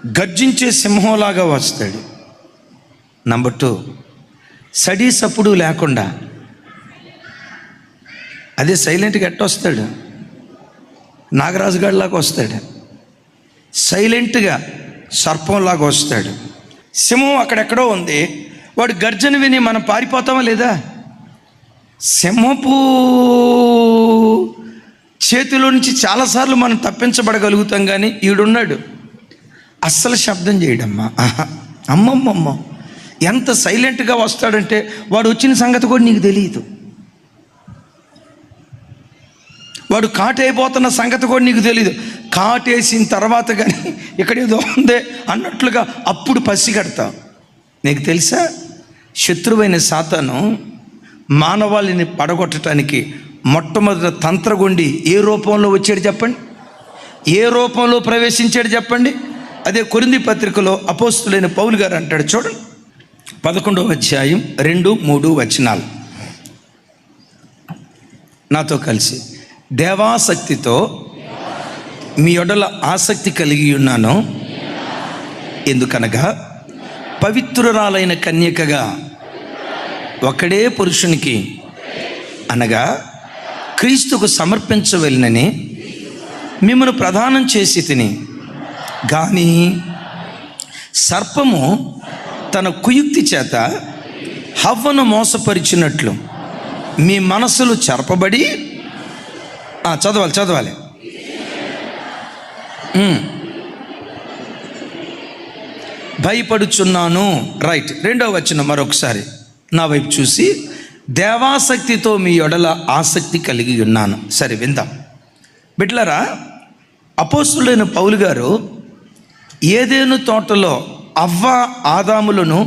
గర్జించే సింహంలాగా వస్తాడు. నంబర్ 2, సడి సప్పుడు లేకుండా అదే సైలెంట్గా ఎట్టొస్తాడు, నాగరాజు గాడిలాగా వస్తాడు, సైలెంట్గా సర్పంలాగా వస్తాడు. సింహం అక్కడెక్కడో ఉంది, వాడు గర్జన విని మనం పారిపోతామా లేదా? సింహపు చేతిలో నుంచి చాలాసార్లు మనం తప్పించబడగలుగుతాం, కానీ ఈడున్నాడు అస్సలు శబ్దం చేయడమ్మా. అమ్మమ్మమ్మ ఎంత సైలెంట్గా వస్తాడంటే వాడు వచ్చిన సంగతి కూడా నీకు తెలియదు, వాడు కాటైపోతున్న సంగతి కూడా నీకు తెలియదు. కాటేసిన తర్వాత కానీ ఇక్కడ ఏదో ఉందే అన్నట్లుగా అప్పుడు పసిగడతావు. నీకు తెలుసా, శత్రువైన సాతాను మానవాళిని పడగొట్టడానికి మొట్టమొదటి తంత్రగొండి ఏ రూపంలో వచ్చాడు చెప్పండి, ఏ రూపంలో ప్రవేశించాడు చెప్పండి? అదే కొరింథీ పత్రికలో అపోస్తులైన పౌలు గారు అంటాడు చూడండి, 11వ అధ్యాయం 2-3 వచనాలు నాతో కలిసి. దేవాసక్తితో మీ యొడల ఆసక్తి కలిగి ఉన్నాను, ఎందుకనగా పవిత్రురాలైన కన్యకగా ఒకడే పురుషునికి అనగా క్రీస్తుకు సమర్పించవలెనని మిమ్మల్ని ప్రదానం చేసి తిని, కానీ సర్పము తన కుయుక్తి చేత హవ్వను మోసపరిచినట్లు మీ మనసులు చెరపబడి చదవాలి భయపడుచున్నాను. రైట్, 2వ వచనం మరొకసారి నా వైపు చూసి, దేవాసక్తితో మీ యొడల ఆసక్తి కలిగి ఉన్నాను. సరే విందాం బిడ్డలారా. అపోస్తులైన పౌలు గారు ఏదెను తోటలో అవ్వ ఆదాములను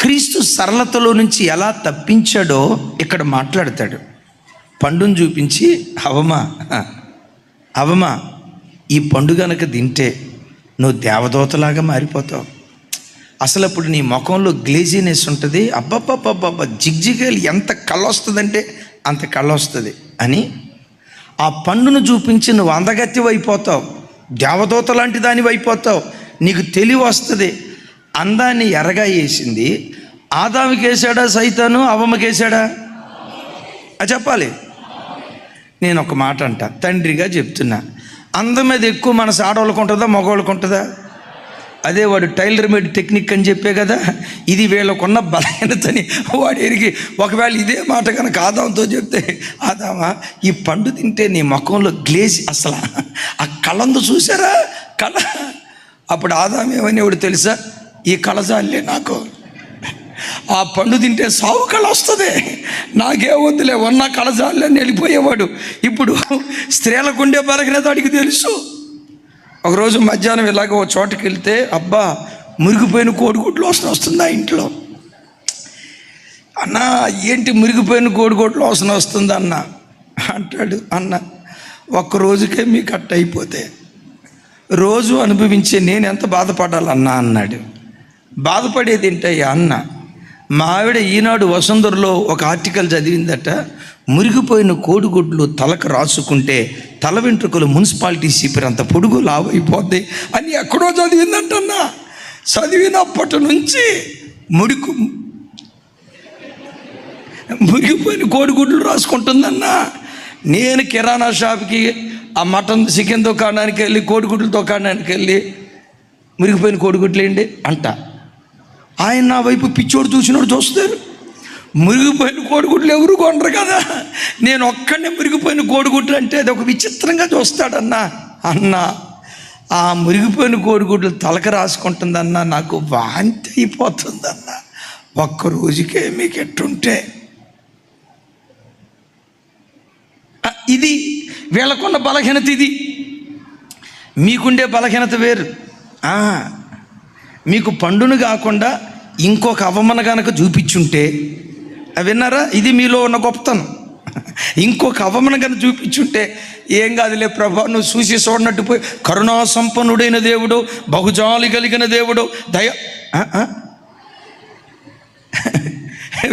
క్రీస్తు సరళతలో నుంచి ఎలా తప్పించాడో ఇక్కడ మాట్లాడతాడు. పండును చూపించి, అవమా ఈ పండు గనక తింటే నువ్వు దేవదూతలాగా మారిపోతావు, అసలు అప్పుడు నీ ముఖంలో గ్లేజీనెస్ ఉంటుంది, అబ్బబ్బబ్బబ్బబ్బ జిగ్జిగలు ఎంత కళ్ళ వస్తుందంటే అంత కళ్ళ వస్తుంది అని ఆ పండును చూపించి నువ్వు అందగత్యం అయిపోతావు, దేవదూత లాంటి దానివి అయిపోతావు, నీకు తెలివి వస్తుంది. అందాన్ని ఎరగా వేసింది ఆదాముకి వేసాడా సైతాను, అవ్వమ్మకి వేసాడా? చెప్పాలి. నేను ఒక మాట అంట, తండ్రిగా చెప్తున్నా, అందం మీద ఎక్కువ మనసు ఆడవాళ్ళకు ఉంటుందా మగవాళ్ళకు ఉంటుందా? అదే వాడు టైలర్ మేడ్ టెక్నిక్ అని చెప్పే కదా, ఇది వీళ్ళకున్న బలహీనతని వాడు ఎరిగి, ఒకవేళ ఇదే మాట కనుక ఆదాంతో చెప్తే, ఆదామా ఈ పండు తింటే నీ ముఖంలో గ్లేజ్, అసలు ఆ కళందు చూసారా కళ, అప్పుడు ఆదాం ఏమనేవాడు తెలుసా, ఈ కళజాలే నాకు, ఆ పండు తింటే సావు కళ వస్తుంది, నాకే వద్దులే ఉన్న కళజాలే వెళ్ళిపోయేవాడు. ఇప్పుడు స్త్రీలకు ఉండే బలహీనత వాడికి తెలుసు. ఒకరోజు మధ్యాహ్నం ఇలాగ ఓ చోటుకి వెళ్తే, అబ్బా మురిగిపోయిన కోడిగుడ్లు వస్తుందా ఇంట్లో, అన్న ఏంటి మురిగిపోయిన కోడిగుడ్లు వస్తుంది అన్న అంటాడు. అన్న ఒక్కరోజుకే మీకు అట్ట అయిపోతే రోజు అనుభవించే నేను ఎంత బాధపడాలన్నా అన్నాడు. బాధపడేది ఏంటయ్యా అన్న, మా ఆవిడ ఈనాడు వసుంధరలో ఒక ఆర్టికల్ చదివిందట, మురిగిపోయిన కోడిగుడ్లు తలకు రాసుకుంటే తల వెంట్రుకలు మున్సిపాలిటీ సీపర్ అంత పొడుగు లావైపోద్ది అని ఎక్కడో చదివిందంటన్నా. చదివినప్పటి నుంచి మురిగిపోయిన కోడిగుడ్లు రాసుకుంటుందన్నా. నేను కిరాణా షాప్కి ఆ మటన్ చికెన్ దుకాణానికి వెళ్ళి కోడిగుడ్ల దుకాణానికి వెళ్ళి మురిగిపోయిన కోడిగుడ్లు ఏంటి అంట, ఆయన నా వైపు పిచ్చోడు చూసినోడు చూస్తారు. మురిగిపోయిన కోడిగుడ్లు ఎవరు కొనరు కదా, నేను ఒక్కడనే మురిగిపోయిన కోడిగుడ్లు అంటే అది ఒక విచిత్రంగా చూస్తాడన్నా. అన్న ఆ మురిగిపోయిన కోడిగుడ్లు తలక రాసుకుంటుందన్నా, నాకు వాంతి అయిపోతుందన్న. ఒక్కరోజుకే మీకు ఎట్టుంటే ఇది వీళ్ళకున్న బలహీనత, ఇది మీకుండే బలహీనత వేరు. మీకు పండును కాకుండా ఇంకొక అవమన కనుక చూపించుంటే, విన్నారా, ఇది మీలో ఉన్న గొప్పతనం. ఇంకొక అవమన కనుక చూపించుంటే, ఏం కాదులే ప్రభా నువ్వు చూసి చూడనట్టు పోయి, కరుణా సంపన్నుడైన దేవుడు, బహుజాలి కలిగిన దేవుడు,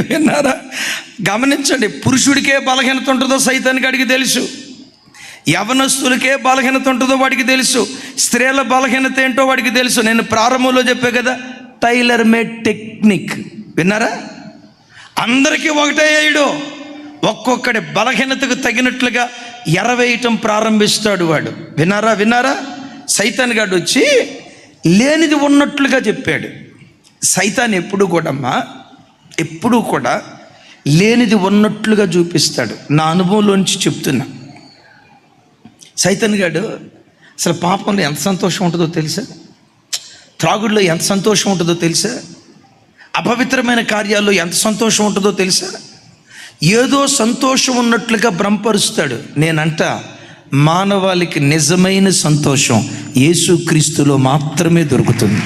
విన్నారా? గమనించండి, పురుషుడికే బలహీనత ఉంటుందో సైతానికి అడిగి తెలుసు. యవనస్తులకే బలహీనత ఉంటుందో వాడికి తెలుసు, స్త్రీల బలహీనత ఏంటో వాడికి తెలుసు. నేను ప్రారంభంలో చెప్పే కదా, టైలర్ మేడ్ టెక్నిక్. విన్నారా? అందరికీ ఒకటే వేయడు, ఒక్కొక్కడి బలహీనతకు తగినట్లుగా ఎరవేయటం ప్రారంభిస్తాడు వాడు. విన్నారా? సైతాన్ గాడు వచ్చి లేనిది ఉన్నట్లుగా చెప్పాడు. సైతాన్ ఎప్పుడు కూడా లేనిది ఉన్నట్లుగా చూపిస్తాడు. నా అనుభవంలోంచి చెప్తున్నా. సైతాన్ గాడు అసలు పాపంలో ఎంత సంతోషం ఉంటుందో తెలుసా? త్రాగుడులో ఎంత సంతోషం ఉంటుందో తెలుసా? అపవిత్రమైన కార్యాల్లో ఎంత సంతోషం ఉంటుందో తెలుసా? ఏదో సంతోషం ఉన్నట్లుగా భ్రమపరుస్తాడు. నేనంట మానవాళికి నిజమైన సంతోషం యేసుక్రీస్తులో మాత్రమే దొరుకుతుంది.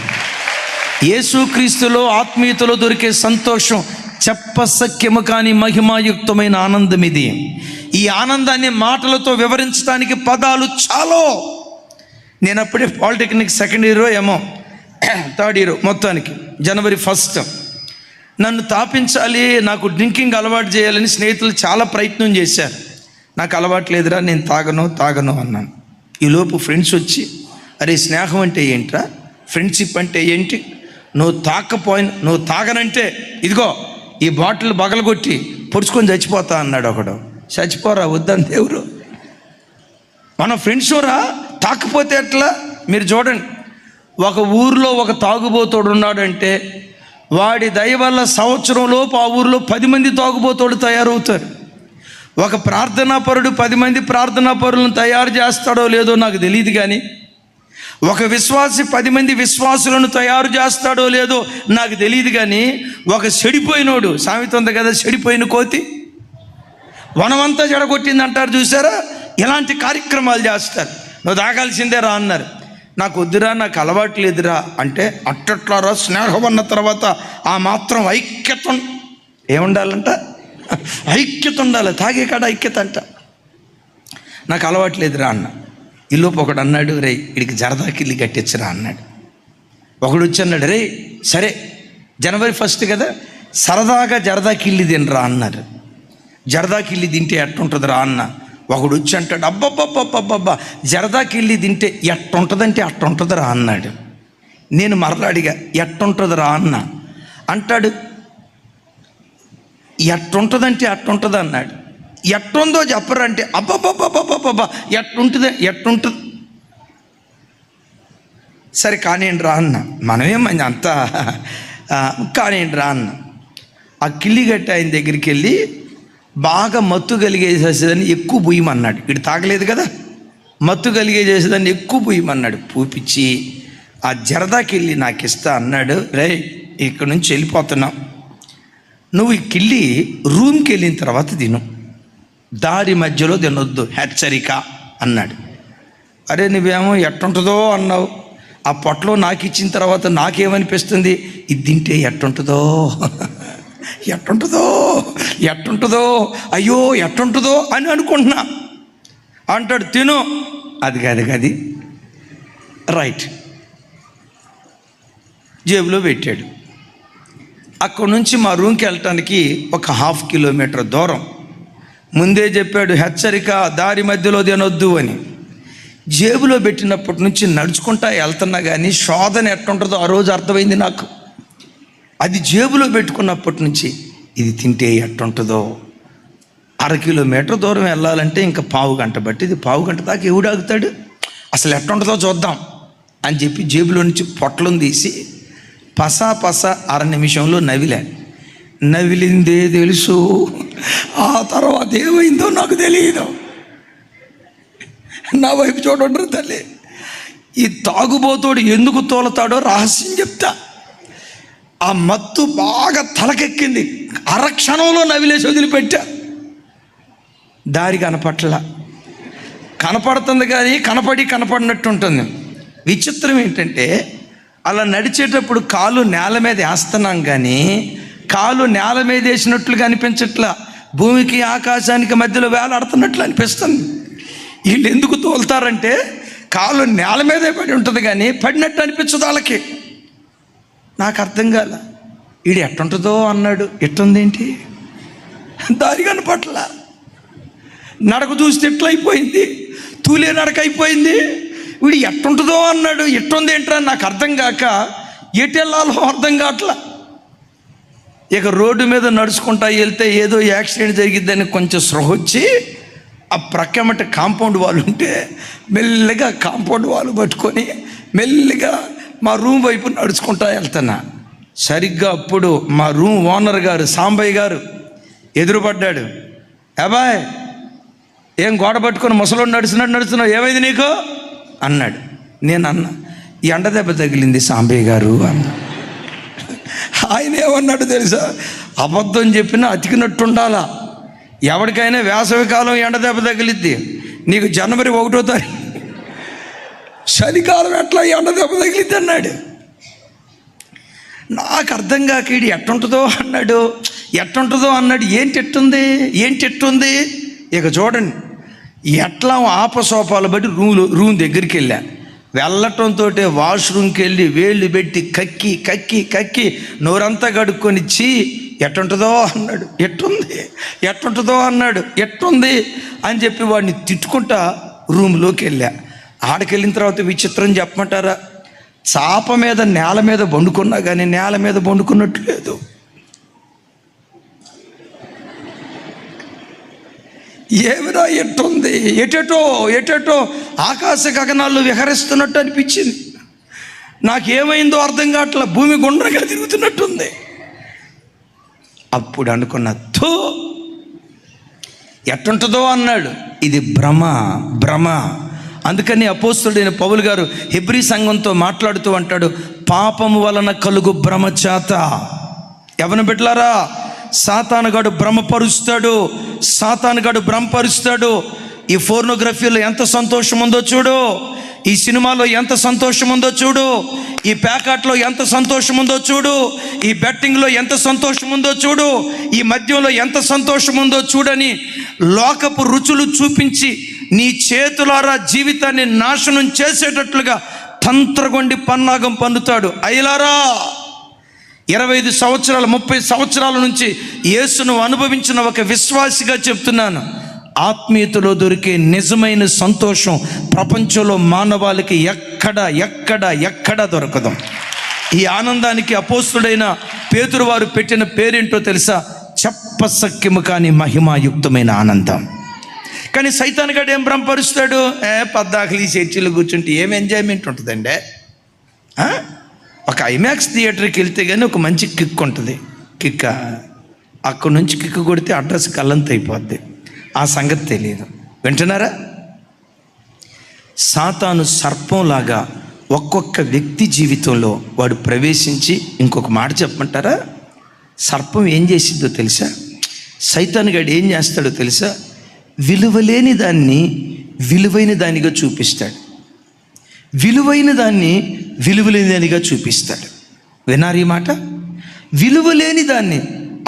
యేసుక్రీస్తులో ఆత్మీయతలో దొరికే సంతోషం చెప్పసఖ్యము కాని మహిమాయుక్తమైన ఆనందం ఇది. ఈ ఆనందాన్ని మాటలతో వివరించడానికి పదాలు చాలు. నేను అప్పుడే పాలిటెక్నిక్ సెకండ్ ఇయర్ ఏమో థర్డ్ ఇయర్, మొత్తానికి January 1 నన్ను తాపించాలి, నాకు డ్రింకింగ్ అలవాటు చేయాలని స్నేహితులు చాలా ప్రయత్నం చేశారు. నాకు అలవాటు లేదురా, నేను తాగను అన్నాను. ఈలోపు ఫ్రెండ్స్ వచ్చి, అరే స్నేహం అంటే ఏంట్రా, ఫ్రెండ్షిప్ అంటే ఏంటి, నువ్వు తాగనంటే ఇదిగో ఈ బాటిల్ బగలగొట్టి పొడుచుకొని చచ్చిపోతా అన్నాడు ఒకడు. చచ్చిపోరా, వద్దని దేవుడు, మన ఫ్రెండ్స్ రా, తాకపోతే ఎట్లా? మీరు చూడండి, ఒక ఊరిలో ఒక తాగుబోతోడు ఉన్నాడంటే వాడి దయ వల్ల సంవత్సరంలోపు ఆ ఊరిలో 10 మంది తాగుబోతోడు తయారవుతారు. ఒక ప్రార్థనాపరుడు 10 మంది ప్రార్థనాపరులను తయారు చేస్తాడో లేదో నాకు తెలియదు, కానీ ఒక విశ్వాసి 10 మంది విశ్వాసులను తయారు చేస్తాడో లేదో నాకు తెలియదు, కానీ ఒక చెడిపోయినోడు, సామెత ఉంది కదా, చెడిపోయిన కోతి వనమంతా జడగొట్టింది అంటారు చూసారా? ఇలాంటి కార్యక్రమాలు చేస్తారు. నువ్వు తాగాల్సిందే రా అన్నారు. నాకు వద్దురా, నాకు అలవాటు లేదురా అంటే, అట్టట్లారా స్నేహం అన్న తర్వాత ఆ మాత్రం ఐక్యత ఏముండాలంట, ఐక్యత ఉండాలి. తాగే కాడ ఐక్యత అంట. నాకు అలవాటు లేదురా అన్న. ఈలోపు ఒకడు అన్నాడు, రే వీడికి జరదాకిల్లి కట్టించరా అన్నాడు. ఒకడు వచ్చి అన్నాడు, రే సరే January 1 కదా, సరదాగా జరదాకిల్లి తినరా అన్నారు. జరదాకిల్లి తింటే ఎట్టుంటుందిరా అన్న. ఒకడు వచ్చి అంటాడు, అబ్బబ్బబ్బబ్బబ్బా జరదాకిల్లి తింటే ఎట్టుంటుందంటే అట్టుంటుందిరా అన్నాడు. నేను మరలాడిగా ఎట్టుంటుందిరా అన్న. అంటాడు, ఎట్టుంటుందంటే అట్టుంటుంది అన్నాడు. ఎట్టుందో చెప్పరంటే అబ్బబ్బబ్బబ్బబ్బబ్బా ఎట్టుంటుంది. సరే కానివ్వండి రా అన్న. మనమేమని అంతా కానివ్వండి రా అన్న. ఆ కిల్లి గట్టి ఆయన దగ్గరికి వెళ్ళి బాగా మత్తు కలిగేసేసేదాన్ని ఎక్కువ పూయమన్నాడు. ఇటు తాగలేదు కదా, మత్తు కలిగేసేదాన్ని ఎక్కువ పూయమన్నాడు. పూపించి ఆ జరదాకిల్లి నాకు ఇస్తా అన్నాడు. రే ఇక్కడ నుంచి వెళ్ళిపోతున్నావు, నువ్వు ఈ కిల్లి రూమ్కి వెళ్ళిన తర్వాత తిను, దారి మధ్యలో తినొద్దు, హెచ్చరిక అన్నాడు. అరే నువ్వేమో ఎట్టుంటుందో అన్నావు, ఆ పొట్టలో నాకు ఇచ్చిన తర్వాత నాకేమనిపిస్తుంది, ఇది తింటే ఎట్టుంటుందో అయ్యో ఎట్టుంటుందో అని అనుకుంటున్నా. అంటాడు, తిను. అది కాదు రైట్. జేబులో పెట్టాడు. అక్కడి నుంచి మా రూమ్కి వెళ్ళటానికి ఒక 1/2 కిలోమీటర్ దూరం. ముందే చెప్పాడు, హెచ్చరిక, దారి మధ్యలో తినొద్దు అని. జేబులో పెట్టినప్పటి నుంచి నడుచుకుంటా వెళ్తున్నా, కానీ శోధన ఎట్టుంటుందో ఆ రోజు అర్థమైంది నాకు. అది జేబులో పెట్టుకున్నప్పటి నుంచి ఇది తింటే ఎట్టుంటుందో. 1/2 కిలోమీటర్ దూరం వెళ్ళాలంటే ఇంకా 1/2 గంట బట్టి, ఇది 1/2 గంట దాకా ఎవడాగుతాడు, అసలు ఎట్టుంటుందో చూద్దాం అని చెప్పి జేబులో నుంచి పొట్లను తీసి పసా 1/2 నిమిషంలో నవిలిందే తెలుసు, ఆ తర్వాత ఏమైందో నాకు తెలియదు. నా వైపు చూడండి తల్లి, ఈ తాగుబోతోడు ఎందుకు తోలతాడో రహస్యం చెప్తా. ఆ మత్తు బాగా తలకెక్కింది, అరక్షణంలో నవిలేసి వదిలిపెట్టా. దారి కనపడుతుంది కానీ కనపడినట్టు ఉంటుంది. విచిత్రం ఏంటంటే, అలా నడిచేటప్పుడు కాలు నేల మీద వేస్తున్నాం కానీ కాలు నేల మీద వేసినట్లుగా అనిపించట్లా, భూమికి ఆకాశానికి మధ్యలో వేలాడుతున్నట్లు అనిపిస్తుంది. వీళ్ళు ఎందుకు తోలుతారంటే కాలు నేల మీదే పడి ఉంటుంది కానీ పడినట్టు అనిపించదు వాళ్ళకి. నాకు అర్థం కాల. వీడు ఎట్టుంటుందో అన్నాడు, ఎట్టుందేంటి, దారి కనపట్ల, నడక చూస్తే ఎట్లయిపోయింది, తూలే నడక అయిపోయింది. వీడు ఎట్టుంటుందో అన్నాడు. ఎట్టుంది ఏంట్రా నాకు అర్థం కాక ఎటెళ్ళాలో అర్థం కావట్లా. ఇక రోడ్డు మీద నడుచుకుంటా వెళ్తే ఏదో యాక్సిడెంట్ జరిగిద్దని కొంచెం స్పృహ వచ్చి ఆ ప్రక్కమట కాంపౌండ్ వాళ్ళు ఉంటే మెల్లిగా కాంపౌండ్ వాళ్ళు పట్టుకొని మెల్లిగా మా రూమ్ వైపు నడుచుకుంటా వెళ్తున్నా. సరిగ్గా అప్పుడు మా రూమ్ ఓనర్ గారు సాంబయ్య గారు ఎదురుపడ్డాడు. అబ్బాయ్ ఏం గోడ పట్టుకొని ముసలోడు నడుస్తున్నావు, ఏమైంది నీకు అన్నాడు. నేను అన్నా, ఈ ఎండ దెబ్బ తగిలింది సాంబయ్య గారు అన్న. ఆయన ఏమన్నాడు తెలుసా, అబద్ధం చెప్పినా అతికినట్టు ఉండాలా. ఎవరికైనా వేసవికాలం ఎండ దెబ్బ తగిలిద్ది, నీకు జనవరి 1వ తారీఖు చలికాలం ఎట్లా ఎండ దెబ్బ తగిలిద్ది అన్నాడు. నాకు అర్థం కాక ఇది ఎట్టుంటుందో అన్నాడు. ఏంటి ఎట్టుంది. ఇక చూడండి, ఎట్లా ఆపసోపాలు బట్టి రూమ్ దగ్గరికి వెళ్ళా. వెళ్ళటంతో వాష్రూమ్కి వెళ్ళి వేళ్ళు పెట్టి కక్కి నోరంతా కడుక్కొని ఎట్టుంటుందో అన్నాడు. ఎట్టుంది అని చెప్పి వాడిని తిట్టుకుంటా రూమ్లోకి వెళ్ళా. ఆడకెళ్ళిన తర్వాత విచిత్రం చెప్పమంటారా, చాప మీద నేల మీద వండుకున్నా కానీ నేల మీద వండుకున్నట్టు లేదు. ఏమిరా ఎట్టుంది, ఎటెటో ఆకాశ గగనాల్లో విహరిస్తున్నట్టు అనిపించింది. నాకేమైందో అర్థం కావట్లా, భూమి గుండ్రంగా తిరుగుతున్నట్టుంది. అప్పుడు అనుకున్నా, ఎట్టుంటుందో అన్నాడు. ఇది భ్రమ. అందుకని అపోస్తలుడైన పౌలు గారు హెబ్రీ సంఘంతో మాట్లాడుతూ అంటాడు, పాపము వలన కలుగు భ్రమ చేత ఎవరిని బిడ్డలారా సాతానుగాడు భ్రమపరుస్తాడు. ఈ ఫోర్నోగ్రఫీలో ఎంత సంతోషం ఉందో చూడు, ఈ సినిమాలో ఎంత సంతోషం ఉందో చూడు, ఈ ప్యాకెట్లో ఎంత సంతోషం ఉందో చూడు, ఈ బెట్టింగ్లో ఎంత సంతోషం ఉందో చూడు, ఈ మద్యంలో ఎంత సంతోషం ఉందో చూడని లోకపు రుచులు చూపించి నీ చేతులారా జీవితాన్ని నాశనం చేసేటట్లుగా తంత్రగొండి పన్నాగం పన్నుతాడు. అయ్యలారా, 25 సంవత్సరాలు 30 సంవత్సరాల నుంచి యేసును అనుభవించిన ఒక విశ్వాసిగా చెప్తున్నాను, ఆత్మీయతలో దొరికే నిజమైన సంతోషం ప్రపంచంలో మానవాళికి ఎక్కడ దొరకదు. ఈ ఆనందానికి అపోస్తుడైన పేతురు వారు పెట్టిన పేరేంటో తెలుసా, చెప్పసక్యము కాని మహిమాయుక్తమైన ఆనందం. కానీ సైతాన్ గాడు ఏం భ్రమపరుస్తాడు, పద్దాకలి చర్చిలో కూర్చుంటే ఏం ఎంజాయ్మెంట్ ఉంటుందండి. ఒక ఐమాక్స్ థియేటర్కి వెళ్తే కానీ ఒక మంచి కిక్ ఉంటుంది. అక్కడి నుంచి కిక్ కొడితే అడ్రస్ కల్లంత అయిపోద్ది. ఆ సంగతి తెలియదు. వింటున్నారా? సాతాను సర్పంలాగా ఒక్కొక్క వ్యక్తి జీవితంలో వాడు ప్రవేశించి, ఇంకొక మాట చెప్పమంటారా, సర్పం ఏం చేసిందో తెలుసా, సైతాను గాడు ఏం చేస్తాడో తెలుసా, విలువలేని దాన్ని విలువైన దానిగా చూపిస్తాడు. విలువలేని దానిగా చూపిస్తాడు. వినారు ఈ మాట? విలువలేని దాన్ని,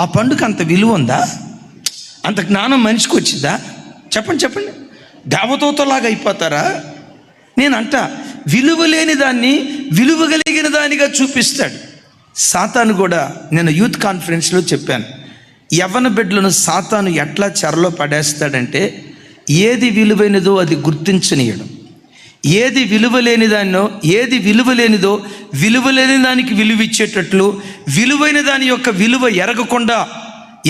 ఆ పండుగ అంత విలువ ఉందా? అంత జ్ఞానం మనిషికి వచ్చిందా? చెప్పండి. దేవదూతలాగా అయిపోతారా? నేనంట విలువలేని దాన్ని విలువగలిగిన దానిగా చూపిస్తాడు సాతాను కూడా. నేను యూత్ కాన్ఫరెన్స్లో చెప్పాను, యవ్వన బిడ్డలను సాతాను ఎట్లా చెరలో పడేస్తాడంటే, ఏది విలువైనదో అది గుర్తించనీయడం, ఏది విలువలేనిదో విలువలేని దానికి విలువ ఇచ్చేటట్లు, విలువైన దాని యొక్క విలువ ఎరగకుండా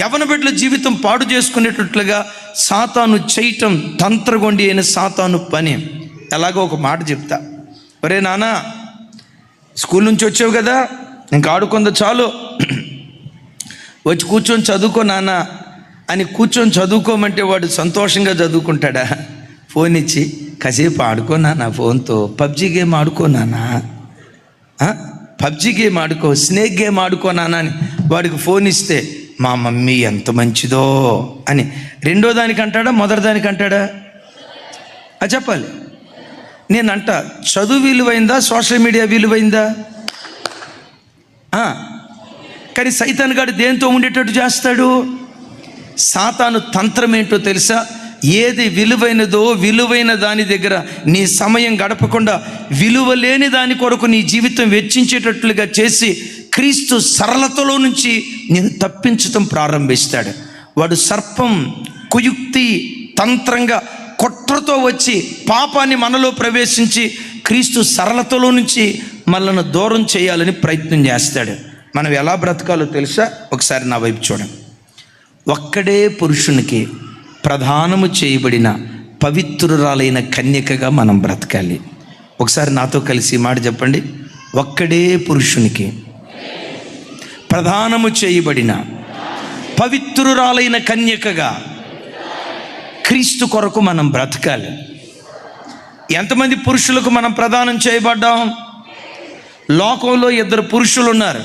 యవ్వన బిడ్డల జీవితం పాడు చేసుకునేటట్లుగా సాతాను చేయటం తంత్రగొండి అయిన సాతాను పని. ఎలాగో ఒక మాట చెప్తా, ఒరే నాన్న, స్కూల్ నుంచి వచ్చావు కదా, ఇంకా ఆడుకుందా చాలు, వచ్చి కూర్చొని చదువుకో నాన్న అని కూర్చొని చదువుకోమంటే వాడు సంతోషంగా చదువుకుంటాడా? ఫోన్ ఇచ్చి కాసేపు ఆడుకోనా నా ఫోన్తో, పబ్జీ గేమ్ ఆడుకోనానా, స్నేక్ గేమ్ ఆడుకోనానా అని వాడికి ఫోన్ ఇస్తే, మా మమ్మీ ఎంత మంచిదో అని రెండో దానికి అంటాడా, మొదటి దానికి అంటాడా? చెప్పాలి. నేనంట చదువు విలువైందా, సోషల్ మీడియా విలువైందా? కానీ సైతాన్ గాడు దేంతో ఉండేటట్టు చేస్తాడు? సాతాను తంత్రం ఏంటో తెలుసా? ఏది విలువైనదో విలువైన దాని దగ్గర నీ సమయం గడపకుండా విలువలేని దాని కొరకు నీ జీవితం వెచ్చించేటట్లుగా చేసి క్రీస్తు సరళతలో నుంచి నేను తప్పించటం ప్రారంభిస్తాడు. వాడు సర్పం కుయుక్తి తంత్రంగా కుట్రతో వచ్చి పాపాన్ని మనలో ప్రవేశించి క్రీస్తు సరళతలో నుంచి మనల్ని దూరం చేయాలని ప్రయత్నం చేస్తాడు. మనం ఎలా బ్రతకాలో తెలుసా? ఒకసారి నా వైపు చూడండి. ఒక్కడే పురుషునికి ప్రధానము చేయబడిన పవిత్రురాలైన కన్యకగా మనం బ్రతకాలి. ఒకసారి నాతో కలిసి మాట చెప్పండి. ఒక్కడే పురుషునికి ప్రధానము చేయబడిన పవిత్రురాలైన కన్యకగా క్రీస్తు కొరకు మనం బ్రతకాలి. ఎంతమంది పురుషులకు మనం ప్రదానం చేయబడ్డాం? లోకంలో ఇద్దరు పురుషులు ఉన్నారు.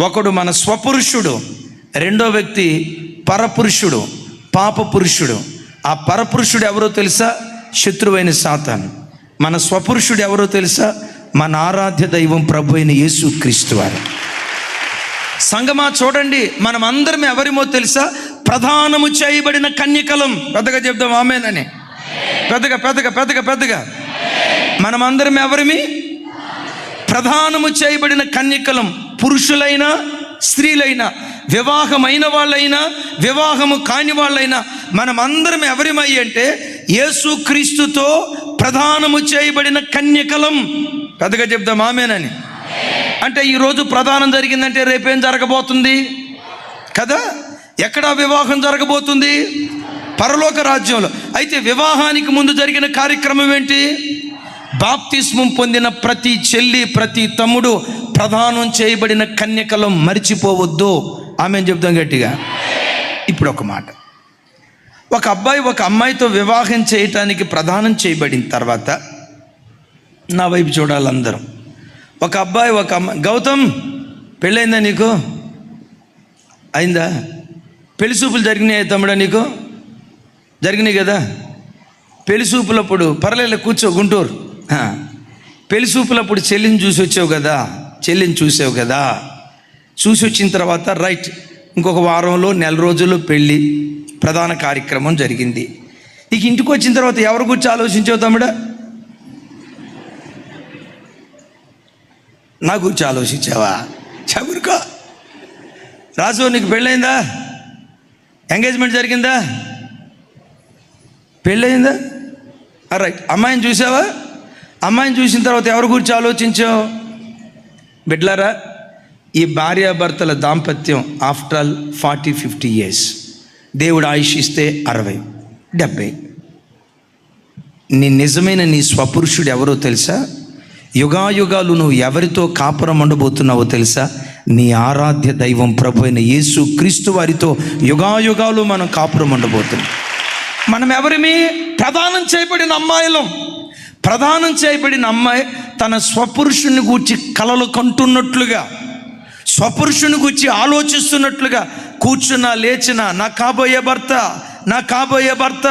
ఒకడు మన స్వపురుషుడు, రెండో వ్యక్తి పరపురుషుడు, పాప పురుషుడు. ఆ పరపురుషుడు ఎవరో తెలుసా? శత్రువైన సాతాను. మన స్వపురుషుడు ఎవరో తెలుసా? మన ఆరాధ్య దైవం ప్రభు అయిన యేసు క్రీస్తు వారు. సంగమా చూడండి, మనం అందరం ఎవరిమో తెలుసా? ప్రధానము చేయబడిన కన్యకలం. పెద్దగా చెప్దాం ఆమేనని. పెద్దగా పెద్దగా పెద్దగా పెద్దగా. మనమందరం ఎవరిమి? ప్రధానము చేయబడిన కన్యకలం. పురుషులైనా స్త్రీలైనా, వివాహమైన వాళ్ళైనా వివాహము కాని వాళ్ళైనా, మనమందరం ఎవరిమై అంటే యేసు క్రీస్తుతో ప్రధానము చేయబడిన కన్యకలం. పెద్దగా చెప్దాం ఆమేనని. అంటే ఈరోజు ప్రధానం జరిగిందంటే రేపేం జరగబోతుంది కదా? ఎక్కడ వివాహం జరగబోతుంది? పరలోక రాజ్యంలో. అయితే వివాహానికి ముందు జరిగిన కార్యక్రమం ఏంటి? బాప్తిస్మం పొందిన ప్రతి చెల్లి, ప్రతి తమ్ముడు ప్రధానం చేయబడిన కన్యకలం. మరిచిపోవద్దు. ఆమెను చెప్దాం గట్టిగా. ఇప్పుడు ఒక మాట, ఒక అబ్బాయి ఒక అమ్మాయితో వివాహం చేయటానికి ప్రధానం చేయబడిన తర్వాత, నా వైపు చూడాలి అందరూ. ఒక అబ్బాయి ఒక అమ్మాయి, గౌతమ్ పెళ్ళైందా నీకు? అయిందా? పెళ్లి చూపులు జరిగినాయి తమ్ముడా? నీకు జరిగినాయి కదా? పెళ్లి చూపులప్పుడు పర్లేదు, కూర్చో గుంటూరు. పెళ్లి చూపులప్పుడు చెల్లిని చూసి వచ్చావు కదా, చెల్లిని చూసావు కదా. చూసి వచ్చిన తర్వాత రైట్, ఇంకొక వారంలో నెల రోజుల్లో పెళ్ళి ప్రధాన కార్యక్రమం జరిగింది. ఇక ఇంటికి వచ్చిన తర్వాత ఎవరి గురించి ఆలోచించావు తమ్ముడా? నా గురించి ఆలోచించావా? చదువుకో. రాజు, నీకు పెళ్ళయిందా? ఎంగేజ్మెంట్ జరిగిందా? పెళ్ళయిందా? రైట్. అమ్మాయిని చూసావా? అమ్మాయిని చూసిన తర్వాత ఎవరి గురించి ఆలోచించావు? బిడ్లారా, ఈ భార్యాభర్తల దాంపత్యం ఆఫ్టర్ ఆల్ 40-50 years. దేవుడు ఆయుష్ ఇస్తే 60-70. నీ నిజమైన నీ స్వపురుషుడు ఎవరో తెలుసా? యుగాయుగాలు నువ్వు ఎవరితో కాపురం ఉండబోతున్నావో తెలుసా? నీ ఆరాధ్య దైవం ప్రభు అయిన యేసు క్రీస్తు వారితో యుగాయుగాలు మనం కాపురం ఉండబోతున్నాం. మనం ఎవరిమి? ప్రదానం చేయబడిన అమ్మాయిలం. ప్రదానం చేయబడిన అమ్మాయి తన స్వపురుషుని గూర్చి కలలు కంటున్నట్లుగా, స్వపురుషుని గూర్చి ఆలోచిస్తున్నట్లుగా కూర్చున్నా లేచినా నా కాబోయే భర్త, నా కాబోయే భర్త,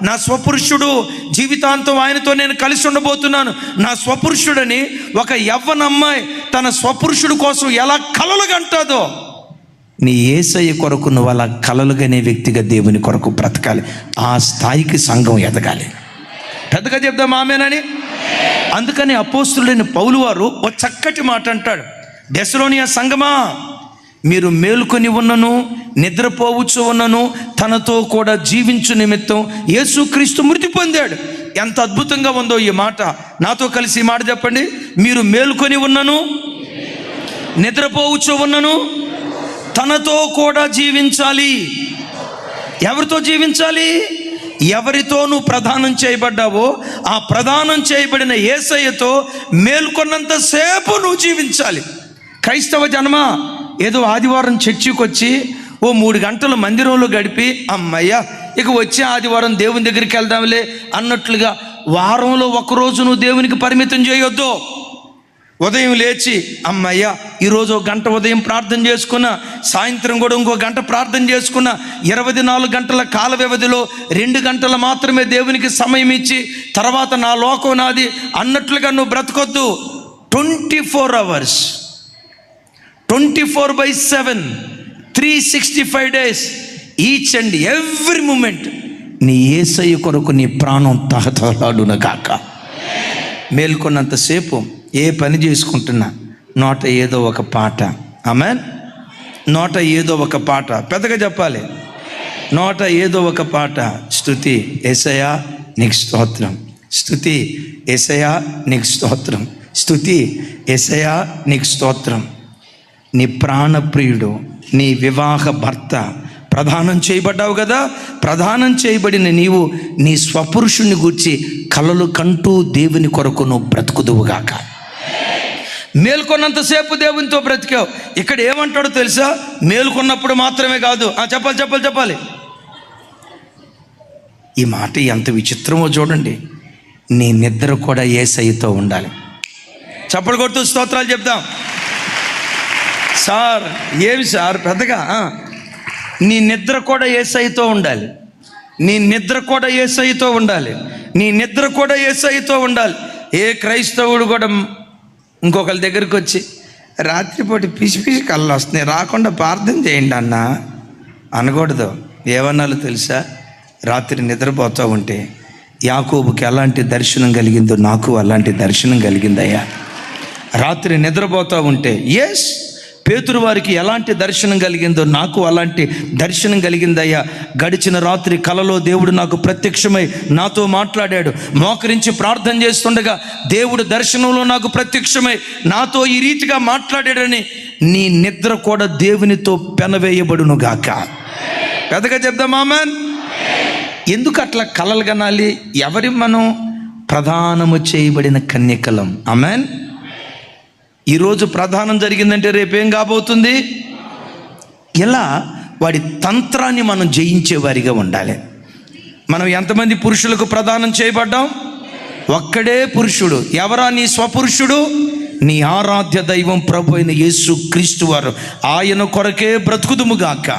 నా స్వపురుషుడు, జీవితాంతం ఆయనతో నేను కలిసి ఉండబోతున్నాను, నా స్వపురుషుడని ఒక యవ్వన అమ్మాయి తన స్వపురుషుడు కోసం ఎలా కలలు కంటాదో, నీ యేసయ్య కొరకు నువ్వు అలా కలలుగానే వ్యక్తిగా దేవుని కొరకు బ్రతకాలి. ఆ స్థాయికి సంఘం ఎదగాలి. పెద్దగా చెప్దాం ఆమేనని. అందుకని అపోస్తులుడైన పౌలు వారు ఒక చక్కటి మాట అంటాడు. దెసలోనియ సంఘమా, మీరు మేలుకొని ఉన్నను నిద్రపోవచ్చు ఉన్నను తనతో కూడా జీవించు నిమిత్తం యేసుక్రీస్తు మృతి పొందాడు. ఎంత అద్భుతంగా ఉందో ఈ మాట. నాతో కలిసి ఈ మాట చెప్పండి. మీరు మేలుకొని ఉన్నను నిద్రపోవచ్చు ఉన్నను తనతో కూడా జీవించాలి. ఎవరితో జీవించాలి? ఎవరితో నువ్వు ప్రదానం చేయబడ్డావో ఆ ప్రదానం చేయబడిన యేసయ్యతో మేల్కొన్నంతసేపు నువ్వు జీవించాలి. క్రైస్తవ జన్మ ఏదో ఆదివారం చర్చికి వచ్చి ఓ 3 గంటలు మందిరంలో గడిపి అమ్మయ్య ఇక వచ్చే ఆదివారం దేవుని దగ్గరికి వెళ్దాంలే అన్నట్లుగా వారంలో ఒకరోజు నువ్వు దేవునికి పరిమితం చేయొద్దు. ఉదయం లేచి అమ్మయ్య ఈరోజు 1 గంట ఉదయం ప్రార్థన చేసుకున్నా, సాయంత్రం కూడా ఇంకో 1 గంట ప్రార్థన చేసుకున్నా, 24 గంటల కాల వ్యవధిలో 2 గంటలు మాత్రమే దేవునికి సమయం ఇచ్చి తర్వాత నా లోకం నాది అన్నట్లుగా నువ్వు బ్రతకొద్దు. 24 hours, 24/7, 365 days, each and every moment నీ యేసయ్య కొరకు నీ ప్రాణం తహతహలాడును గాక. మేల్కొన్నంతసేపు ఏ పని చేసుకుంటున్నా నోట ఏదో ఒక పాట. ఆమేన్. నోట ఏదో ఒక పాట. పెద్దగా చెప్పాలి. నోట ఏదో ఒక పాట. స్తుతి యేసయ్యా నీకు స్తోత్రం. స్తుతి యేసయ్యా నీకు స్తోత్రం. స్తుతి యేసయ్యా నీకు స్తోత్రం. నీ ప్రాణప్రియుడు, నీ వివాహ భర్త ప్రదానం చేయబడ్డావు కదా. ప్రదానం చేయబడిన నీవు నీ స్వపురుషుణ్ణి గూర్చి కలలు కంటూ దేవుని కొరకు నువ్వు బ్రతుకుదువుగాక. మేల్కొన్నంతసేపు దేవునితో బ్రతికావు. ఇక్కడ ఏమంటాడో తెలుసా? మేల్కొన్నప్పుడు మాత్రమే కాదు. చెప్పాలి. ఈ మాట ఎంత విచిత్రమో చూడండి. నీ నిద్ర కూడా యేసయ్యతో ఉండాలి. చప్పలు కొడుతూ స్తోత్రాలు చెప్దాం. సార్ ఏమి సార్ పెద్దగా? నీ నిద్ర కూడా యేసయ్యతో ఉండాలి. నీ నిద్ర కూడా యేసయ్యతో ఉండాలి. నీ నిద్ర కూడా యేసయ్యతో ఉండాలి. ఏ క్రైస్తవుడు కూడా ఇంకొకరి దగ్గరికి వచ్చి రాత్రిపూట పిసి కళ్ళు వస్తున్నాయి, రాకుండా ప్రార్థన చేయండి అన్న అనకూడదు. ఏమన్నాలో తెలుసా? రాత్రి నిద్రపోతూ ఉంటే యాకోబుకి ఎలాంటి దర్శనం కలిగిందో నాకు అలాంటి దర్శనం కలిగిందయ్యా. రాత్రి నిద్రపోతూ ఉంటే ఎస్, పేతురు వారికి ఎలాంటి దర్శనం కలిగిందో నాకు అలాంటి దర్శనం కలిగిందయ్యా. గడిచిన రాత్రి కలలో దేవుడు నాకు ప్రత్యక్షమై నాతో మాట్లాడాడు. మోకరించి ప్రార్థన చేస్తుండగా దేవుడు దర్శనంలో నాకు ప్రత్యక్షమై నాతో ఈ రీతిగా మాట్లాడాడని నీ నిద్ర కూడా దేవునితో పెనవేయబడును గాక. పెద్దగా చెప్దాం ఆమేన్. ఎందుకు అట్లా కలలు కనాలి? మనం ప్రదానము చేయబడిన కన్యకలం. ఆమేన్. ఈరోజు ప్రధానం జరిగిందంటే రేపేం కాబోతుంది? ఇలా వాడి తంత్రాన్ని మనం జయించేవారిగా ఉండాలి. మనం ఎంతమంది పురుషులకు ప్రదానం చేయబడ్డాం? ఒక్కడే పురుషుడు. ఎవరా నీ స్వపురుషుడు? నీ ఆరాధ్య దైవం ప్రభు అయిన యేసు క్రీస్తు వారు. ఆయన కొరకే బ్రతుకుదుముగాక.